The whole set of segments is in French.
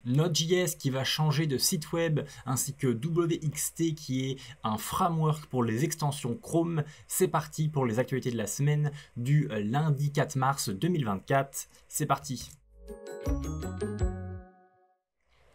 Node.js qui va changer de site web, ainsi que WXT qui est un framework pour les extensions Chrome. C'est parti pour les actualités de la semaine du lundi 4 mars 2024. C'est parti.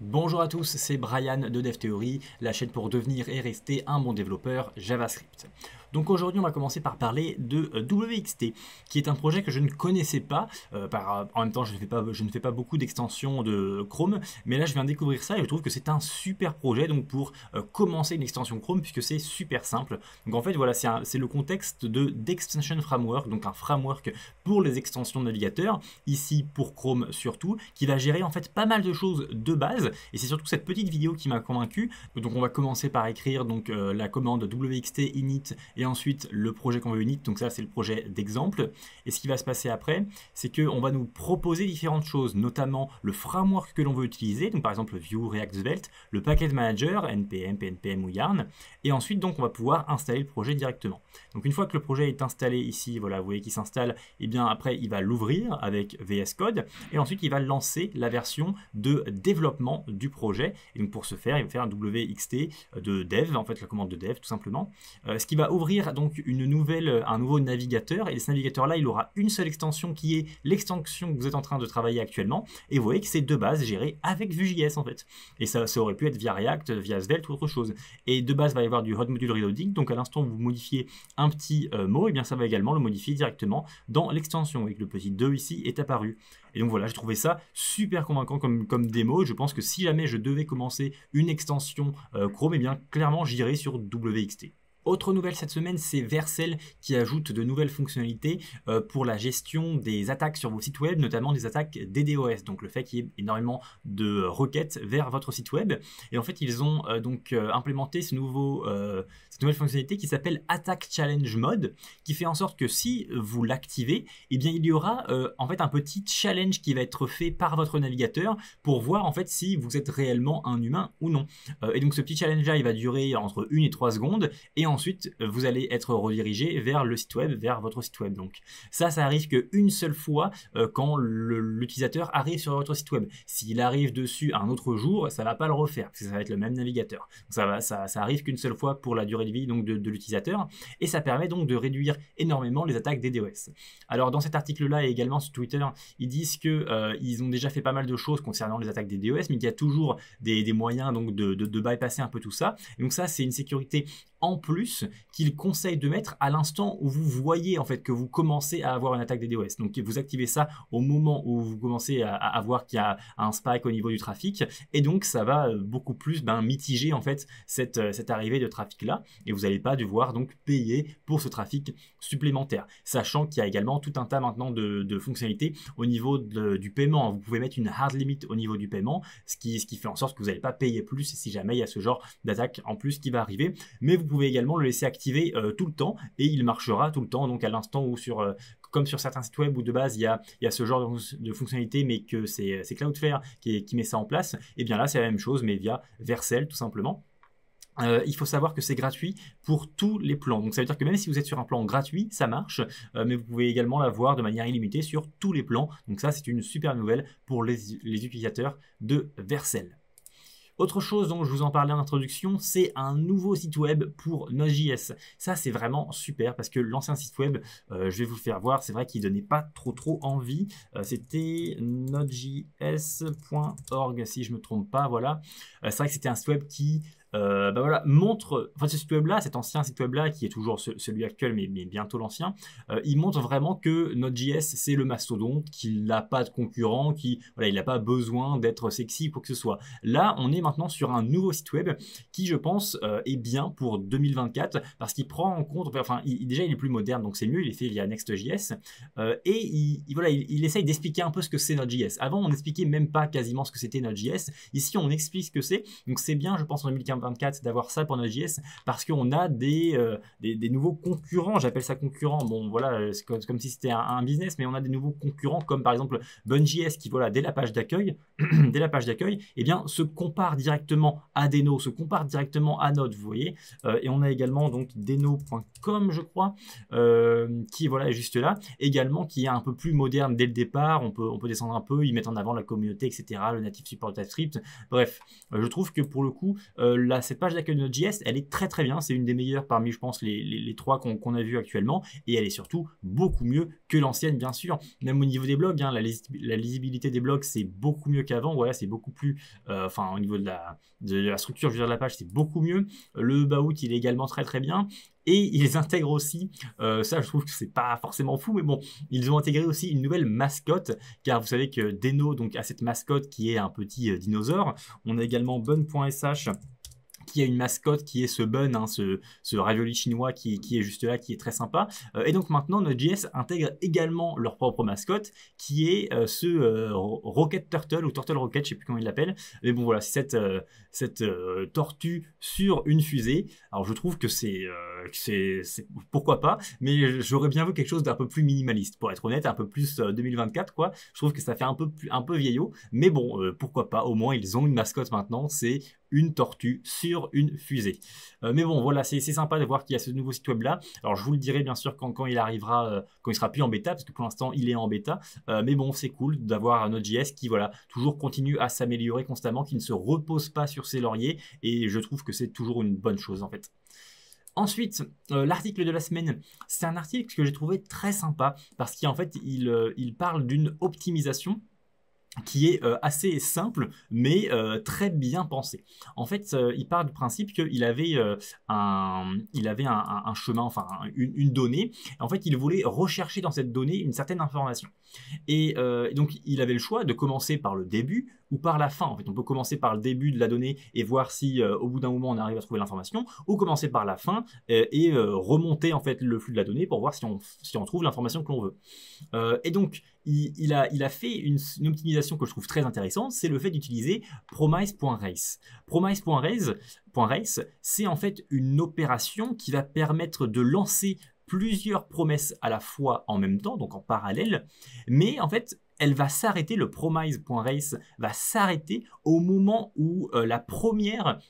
Bonjour à tous, c'est Brian de DevTheory, la chaîne pour devenir et rester un bon développeur JavaScript. Donc aujourd'hui on va commencer par parler de WXT, qui est un projet que je ne connaissais pas, en même temps je ne fais pas beaucoup d'extensions de Chrome, mais là je viens de découvrir ça et je trouve que c'est un super projet donc pour commencer une extension Chrome, puisque c'est super simple. Donc en fait voilà, c'est le contexte d'Extension Framework, donc un framework pour les extensions de navigateur, ici pour Chrome surtout, qui va gérer en fait pas mal de choses de base, et c'est surtout cette petite vidéo qui m'a convaincu. Donc on va commencer par écrire donc la commande wxt init et ensuite le projet qu'on veut init, donc ça c'est le projet d'exemple. Et ce qui va se passer après, c'est qu'on va nous proposer différentes choses, notamment le framework que l'on veut utiliser, donc par exemple Vue, React, Svelte, le package manager, npm, pnpm ou yarn, et ensuite donc on va pouvoir installer le projet directement. Donc une fois que le projet est installé ici, voilà, vous voyez qu'il s'installe, et bien après il va l'ouvrir avec VS Code, et ensuite il va lancer la version de développement du projet. Et donc pour ce faire, il va faire un WXT de dev, en fait la commande de dev tout simplement, ce qui va ouvrir donc un nouveau navigateur, et ce navigateur là il aura une seule extension qui est l'extension que vous êtes en train de travailler actuellement, et vous voyez que c'est de base géré avec Vue.js en fait, et ça aurait pu être via React, via Svelte ou autre chose. Et de base il va y avoir du hot module reloading, donc à l'instant où vous modifiez un petit mot, et bien ça va également le modifier directement dans l'extension, avec le petit 2 ici est apparu. Et donc voilà, j'ai trouvé ça super convaincant comme démo. Je pense que si jamais je devais commencer une extension Chrome, et bien clairement j'irais sur WXT. Autre nouvelle cette semaine, c'est Vercel qui ajoute de nouvelles fonctionnalités pour la gestion des attaques sur vos sites web, notamment des attaques DDoS, donc le fait qu'il y ait énormément de requêtes vers votre site web. Et en fait, ils ont implémenté cette nouvelle fonctionnalité qui s'appelle Attack Challenge Mode, qui fait en sorte que si vous l'activez, eh bien il y aura en fait un petit challenge qui va être fait par votre navigateur pour voir en fait si vous êtes réellement un humain ou non. Et donc ce petit challenge-là, il va durer entre 1 et 3 secondes, et ensuite vous allez être redirigé vers le site web, vers votre site web. Donc ça arrive qu'une seule fois quand l'utilisateur arrive sur votre site web. S'il arrive dessus un autre jour, ça va pas le refaire, parce que ça va être le même navigateur. Donc ça arrive qu'une seule fois pour la durée de vie donc de l'utilisateur, et ça permet donc de réduire énormément les attaques DDoS. Alors dans cet article-là et également sur Twitter, ils disent que ils ont déjà fait pas mal de choses concernant les attaques DDoS, mais qu'il y a toujours des moyens donc de bypasser un peu tout ça. Et donc ça, c'est une sécurité en plus qu'il conseille de mettre à l'instant où vous voyez en fait que vous commencez à avoir une attaque DDoS. Donc vous activez ça au moment où vous commencez à voir qu'il y a un spike au niveau du trafic, et donc ça va beaucoup plus mitiger en fait cette arrivée de trafic là, et vous n'allez pas devoir donc payer pour ce trafic supplémentaire, sachant qu'il y a également tout un tas maintenant de fonctionnalités au niveau du paiement. Vous pouvez mettre une hard limit au niveau du paiement, ce qui fait en sorte que vous n'allez pas payer plus si jamais il y a ce genre d'attaque en plus qui va arriver, mais vous pouvez également le laisser activer tout le temps, et il marchera tout le temps, donc à l'instant où comme sur certains sites web où de base il y a ce genre de fonctionnalité, mais que c'est Cloudflare qui met ça en place, et bien là c'est la même chose mais via Vercel tout simplement. Il faut savoir que c'est gratuit pour tous les plans, donc ça veut dire que même si vous êtes sur un plan gratuit, ça marche, mais vous pouvez également l'avoir de manière illimitée sur tous les plans, donc ça c'est une super nouvelle pour les utilisateurs de Vercel. Autre chose dont je vous en parlais en introduction, c'est un nouveau site web pour Node.js. Ça, c'est vraiment super parce que l'ancien site web, je vais vous le faire voir, c'est vrai qu'il donnait pas trop envie. C'était nodejs.org si je me trompe pas, voilà. C'est vrai que c'était un site web qui montre, enfin ce site web là, cet ancien site web là qui est toujours celui actuel mais bientôt l'ancien, il montre vraiment que Node.js c'est le mastodonte, qu'il n'a pas de concurrent, il n'a pas besoin d'être sexy ou quoi que ce soit. Là on est maintenant sur un nouveau site web qui je pense est bien pour 2024 parce qu'il prend en compte, enfin déjà il est plus moderne donc c'est mieux, il est fait via Next.js, et il essaye d'expliquer un peu ce que c'est Node.js. Avant on n'expliquait même pas quasiment ce que c'était Node.js, ici on explique ce que c'est, donc c'est bien je pense en 2024 d'avoir ça pour Node.js parce qu'on a des nouveaux concurrents, j'appelle ça concurrents, bon voilà, c'est comme si c'était un business, mais on a des nouveaux concurrents comme par exemple Bun.js qui voilà, dès la page d'accueil, eh bien se compare directement à Deno, se compare directement à Node, vous voyez, et on a également donc deno.com je crois, qui voilà, est juste là, également qui est un peu plus moderne dès le départ, on peut descendre un peu, ils mettent en avant la communauté, etc., le native support TypeScript, bref, je trouve que pour le coup, cette page d'accueil de Node.js, elle est très très bien, c'est une des meilleures parmi, je pense, les trois qu'on a vu actuellement, et elle est surtout beaucoup mieux que l'ancienne, bien sûr, même au niveau des blogs, hein, la lisibilité des blogs, c'est beaucoup mieux qu'avant, voilà, c'est beaucoup plus, au niveau de la structure, je veux dire, de la page, c'est beaucoup mieux, le About, il est également très très bien, et ils intègrent aussi, ça je trouve que c'est pas forcément fou, mais bon, ils ont intégré aussi une nouvelle mascotte, car vous savez que Deno donc, a cette mascotte qui est un petit dinosaure. On a également Bun.sh qui a une mascotte qui est ce Bun, hein, ce ravioli chinois qui est juste là, qui est très sympa. Et donc maintenant, Node.js intègre également leur propre mascotte, qui est ce Rocket Turtle, ou Turtle Rocket, je ne sais plus comment il l'appelle. Mais bon, voilà, c'est cette tortue sur une fusée. Alors je trouve que c'est pourquoi pas, mais j'aurais bien vu quelque chose d'un peu plus minimaliste, pour être honnête, un peu plus 2024, quoi. Je trouve que ça fait un peu vieillot, mais bon, pourquoi pas, au moins ils ont une mascotte maintenant, c'est une tortue sur une fusée. Mais bon, voilà, c'est sympa de voir qu'il y a ce nouveau site web là. Alors, je vous le dirai bien sûr quand il arrivera, quand il sera plus en bêta, parce que pour l'instant, il est en bêta. Mais bon, c'est cool d'avoir Node.js qui, voilà, toujours continue à s'améliorer constamment, qui ne se repose pas sur ses lauriers. Et je trouve que c'est toujours une bonne chose, en fait. Ensuite, l'article de la semaine, c'est un article que j'ai trouvé très sympa, parce qu'en fait, il parle d'une optimisation qui est assez simple, mais très bien pensé. En fait, il part du principe qu'il avait, un chemin, enfin une donnée. En fait, il voulait rechercher dans cette donnée une certaine information. Et donc, il avait le choix de commencer par le début ou par la fin. En fait, on peut commencer par le début de la donnée et voir si au bout d'un moment on arrive à trouver l'information, ou commencer par la fin et remonter en fait le flux de la donnée pour voir si on trouve l'information que l'on veut. Et donc, il a fait une optimisation que je trouve très intéressante, c'est le fait d'utiliser promise.race. Promise.race, c'est en fait une opération qui va permettre de lancer plusieurs promesses à la fois en même temps, donc en parallèle, mais en fait, elle va s'arrêter, le promise.race va s'arrêter au moment où la première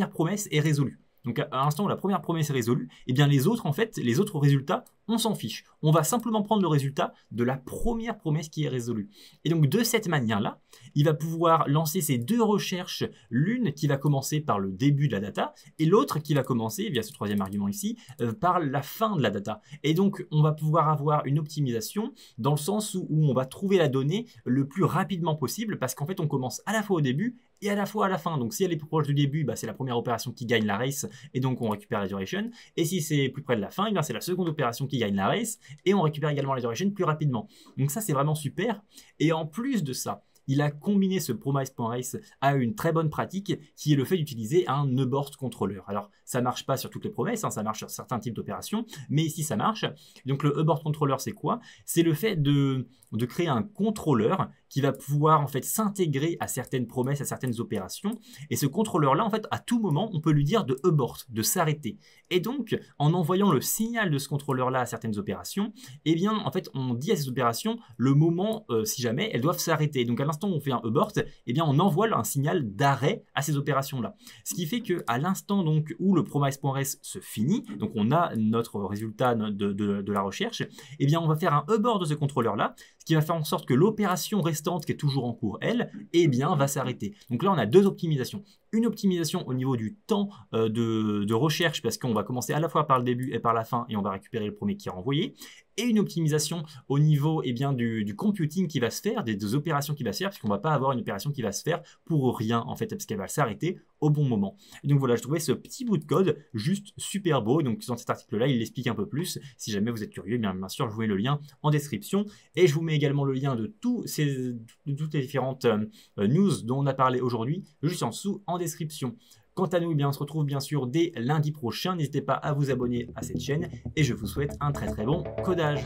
promesse est résolue. Donc à l'instant où la première promesse est résolue, eh bien les autres résultats, on s'en fiche. On va simplement prendre le résultat de la première promesse qui est résolue. Et donc de cette manière-là, il va pouvoir lancer ces deux recherches, l'une qui va commencer par le début de la data et l'autre qui va commencer, via ce troisième argument ici, par la fin de la data. Et donc on va pouvoir avoir une optimisation dans le sens où on va trouver la donnée le plus rapidement possible, parce qu'en fait on commence à la fois au début et à la fois à la fin. Donc si elle est plus proche du début, bah, c'est la première opération qui gagne la race et donc on récupère la duration. Et si c'est plus près de la fin, eh c'est la seconde opération qui gagne la race et on récupère également la duration plus rapidement. Donc ça, c'est vraiment super. Et en plus de ça, il a combiné ce promise.race à une très bonne pratique qui est le fait d'utiliser un abort controller. Alors, ça ne marche pas sur toutes les promesses, hein, ça marche sur certains types d'opérations, mais ici, ça marche. Donc, le abort controller, c'est quoi? C'est le fait de créer un contrôleur qui va pouvoir en fait s'intégrer à certaines promesses, à certaines opérations. Et ce contrôleur-là, en fait, à tout moment, on peut lui dire de abort, de s'arrêter. Et donc, en envoyant le signal de ce contrôleur-là à certaines opérations, eh bien, en fait, on dit à ces opérations le moment, si jamais, elles doivent s'arrêter. Donc, à l'instant où on fait un abort, eh bien, on envoie un signal d'arrêt à ces opérations-là. Ce qui fait qu'à l'instant donc où le promise.race se finit, donc on a notre résultat de la recherche, eh bien, on va faire un abort de ce contrôleur-là, ce qui va faire en sorte que l'opération restante qui est toujours en cours, elle, eh bien, va s'arrêter. Donc là, on a deux optimisations. Une optimisation au niveau du temps de recherche, parce qu'on va commencer à la fois par le début et par la fin, et on va récupérer le premier qui est renvoyé. Et une optimisation au niveau bien, du computing qui va se faire, des opérations qui va se faire, puisqu'on ne va pas avoir une opération qui va se faire pour rien, en fait, parce qu'elle va s'arrêter au bon moment. Et donc voilà, je trouvais ce petit bout de code juste super beau. Donc dans cet article-là, il l'explique un peu plus. Si jamais vous êtes curieux, bien sûr, je vous mets le lien en description. Et je vous mets également le lien de toutes les différentes news dont on a parlé aujourd'hui, juste en dessous en description. Quant à nous, eh bien, on se retrouve bien sûr dès lundi prochain. N'hésitez pas à vous abonner à cette chaîne et je vous souhaite un très très bon codage.